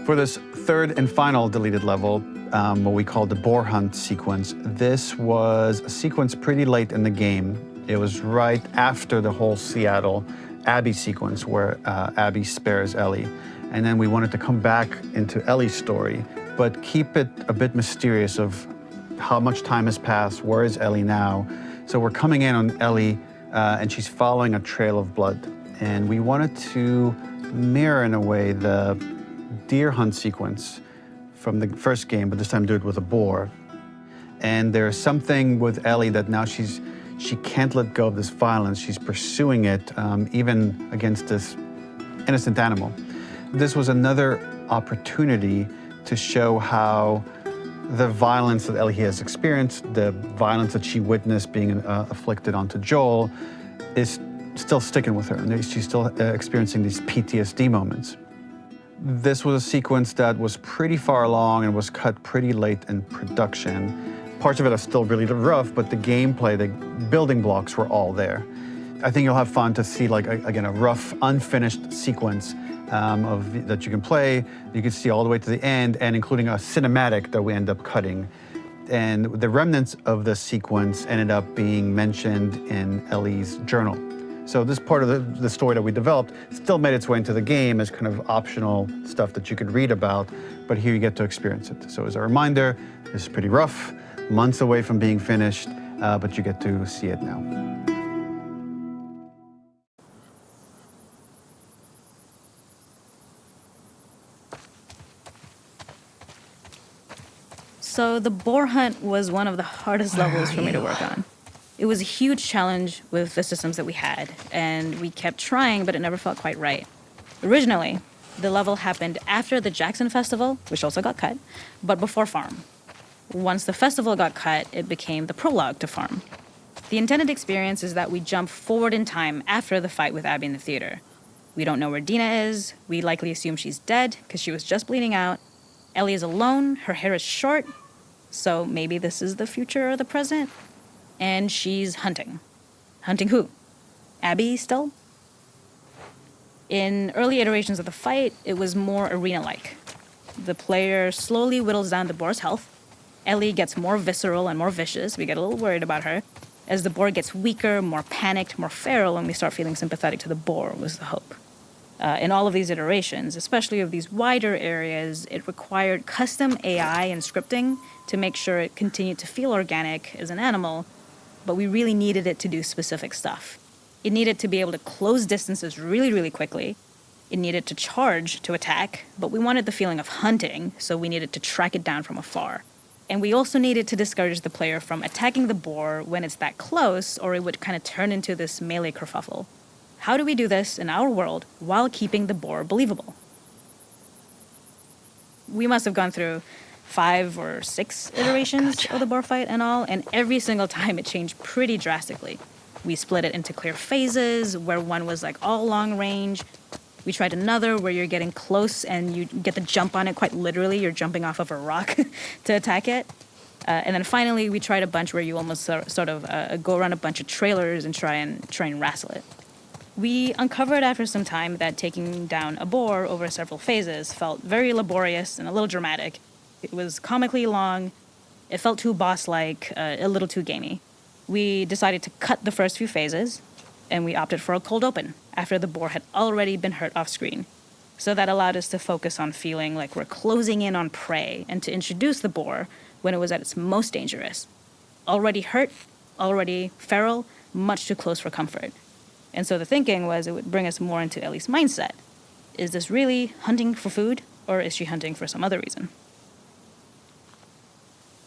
For this third and final deleted level, what we call the boar hunt sequence, this was a sequence pretty late in the game. It was right after the whole Seattle Abby sequence where Abby spares Ellie. And then we wanted to come back into Ellie's story, but keep it a bit mysterious of how much time has passed, where is Ellie now? So we're coming in on Ellie and she's following a trail of blood. And we wanted to mirror in a way the deer hunt sequence from the first game, but this time do it with a boar. And there's something with Ellie that now she can't let go of this violence. She's pursuing it, even against this innocent animal. This was another opportunity to show how the violence that Ellie has experienced, the violence that she witnessed being afflicted onto Joel, is still sticking with her, and she's still experiencing these PTSD moments. This was a sequence that was pretty far along and was cut pretty late in production. Parts of it are still really rough, but the gameplay, the building blocks were all there. I think you'll have fun to see, like, again, a rough, unfinished sequence that you can play. You can see all the way to the end, and including a cinematic that we end up cutting. And the remnants of the sequence ended up being mentioned in Ellie's journal. So this part of the story that we developed still made its way into the game as kind of optional stuff that you could read about, but here you get to experience it. So as a reminder, this is pretty rough, months away from being finished, but you get to see it now. So the boar hunt was one of the hardest levels for me to work on. It was a huge challenge with the systems that we had, and we kept trying, but it never felt quite right. Originally, the level happened after the Jackson Festival, which also got cut, but before Farm. Once the festival got cut, it became the prologue to Farm. The intended experience is that we jump forward in time after the fight with Abby in the theater. We don't know where Dina is. We likely assume she's dead because she was just bleeding out. Ellie is alone. Her hair is short. So maybe this is the future or the present. And she's hunting. Hunting who? Abby still? In early iterations of the fight, it was more arena-like. The player slowly whittles down the boar's health. Ellie gets more visceral and more vicious. We get a little worried about her. As the boar gets weaker, more panicked, more feral, and we start feeling sympathetic to the boar was the hope. In all of these iterations, especially of these wider areas, it required custom AI and scripting to make sure it continued to feel organic as an animal, but we really needed it to do specific stuff. It needed to be able to close distances really, really quickly. It needed to charge to attack, but we wanted the feeling of hunting, so we needed to track it down from afar. And we also needed to discourage the player from attacking the boar when it's that close, or it would kind of turn into this melee kerfuffle. How do we do this in our world while keeping the boar believable? We must have gone through 5 or 6 iterations of the boar fight and all, and every single time it changed pretty drastically. We split it into clear phases, where one was like all long range. We tried another where you're getting close and you get the jump on it quite literally. You're jumping off of a rock to attack it. And then finally, we tried a bunch where you almost sort of go around a bunch of trailers and try and wrestle it. We uncovered after some time that taking down a boar over several phases felt very laborious and a little dramatic. It was comically long. It felt too boss-like, a little too gamey. We decided to cut the first few phases, and we opted for a cold open after the boar had already been hurt off-screen. So that allowed us to focus on feeling like we're closing in on prey and to introduce the boar when it was at its most dangerous. Already hurt, already feral, much too close for comfort. And so the thinking was it would bring us more into Ellie's mindset. Is this really hunting for food, or is she hunting for some other reason?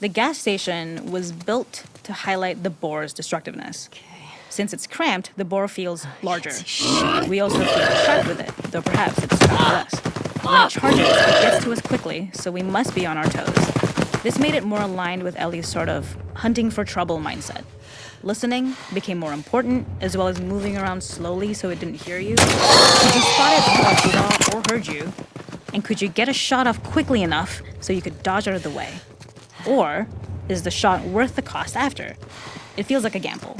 The gas station was built to highlight the boar's destructiveness. Since it's cramped, the boar feels larger. We also feel trapped with it, though perhaps it's trapped with us. When it charges, it gets to us quickly, so we must be on our toes. This made it more aligned with Ellie's sort of hunting for trouble mindset. Listening became more important, as well as moving around slowly so it didn't hear you. Could you spot it before it saw or heard you? And could you get a shot off quickly enough so you could dodge out of the way? Or is the shot worth the cost after? It feels like a gamble.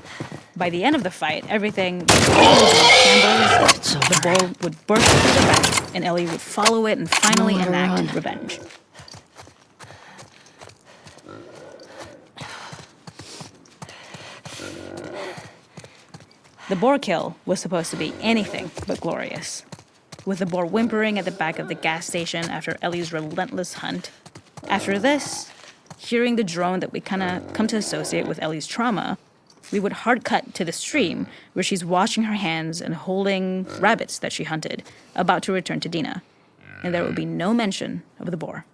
By the end of the fight, everything was in shambles. The boar would burst through the back, and Ellie would follow it and finally enact revenge. The boar kill was supposed to be anything but glorious, with the boar whimpering at the back of the gas station after Ellie's relentless hunt. After this, hearing the drone that we kind of come to associate with Ellie's trauma, we would hard cut to the stream where she's washing her hands and holding rabbits that she hunted, about to return to Dina. And there would be no mention of the boar.